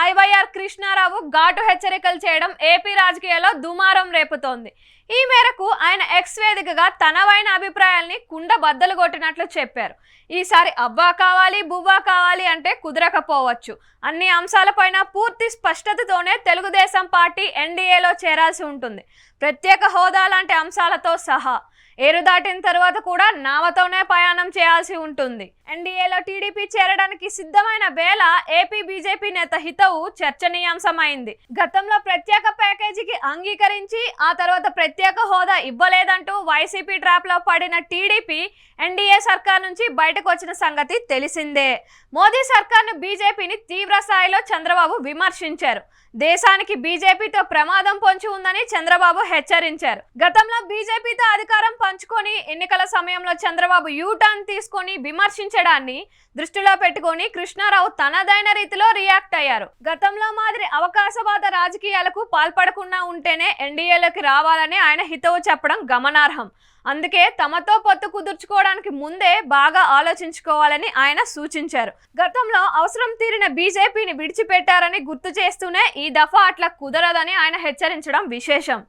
IYR Krishnarao ఘాటు హెచ్చరికలు చేయడం ఏపీ రాజకీయాల్లో దుమారం రేపుతోంది. ఈ మేరకు ఆయన ఎక్స్ వేదికగా తనవైన అభిప్రాయాల్ని కుండ బద్దలు కొట్టినట్లు చెప్పారు. ఈసారి అవ్వా కావాలి బువ్వా కావాలి అంటే కుదరకపోవచ్చు. అన్ని అంశాలపైన పూర్తి స్పష్టతతోనే తెలుగుదేశం పార్టీ ఎన్డీఏలో చేరాల్సి ఉంటుంది. ప్రత్యేక హోదా లాంటి అంశాలతో సహా ఏరు దాటిన తర్వాత కూడా నావతోనే ప్రయాణం చేయాల్సి ఉంటుంది. ఎన్డీఏలో టీడీపీ చేరడానికి సిద్ధమైన వేళ ఏపీ బీజేపీ నేత హితవు చర్చనీయాంశమైంది. గతంలో ప్రత్యేక ప్యాకేజీకి అంగీకరించి ఆ తర్వాత ప్రత్యేక హోదా ఇవ్వలేదంటూ వైసీపీ ట్రాప్ లో పడిన టీడీపీ ఎన్డీఏ సర్కార్ నుంచి బయటకు వచ్చిన సంగతి తెలిసిందే. మోదీ సర్కార్ను బీజేపీని తీవ్ర స్థాయిలో చంద్రబాబు విమర్శించారు. దేశానికి బీజేపీతో ప్రమాదం పొంచి ఉందని చంద్రబాబు హెచ్చరించారు. గతంలో బీజేపీతో అధికారం పంచుకొని ఎన్నికల సమయంలో చంద్రబాబు యూటర్న్ తీసుకొని విమర్శించడాన్ని దృష్టిలో పెట్టుకొని కృష్ణారావు తనదైన రీతిలో రియాక్ట్ అయ్యారు. గతంలో మాదిరి అవకాశవాద రాజకీయాలకు పాల్పడకుండా ఉంటేనే ఎన్డీఏలోకి రావాలని ఆయన హితవు చెప్పడం గమనార్హం. అందుకే తమతో పొత్తు కుదుర్చుకోవడానికి ముందే బాగా ఆలోచించుకోవాలని ఆయన సూచించారు. గతంలో అవసరం తీరిన బీజేపీని విడిచిపెట్టారని గుర్తు చేస్తూనే ఈ దఫా అట్లా కుదరదని ఆయన హెచ్చరించడం విశేషం.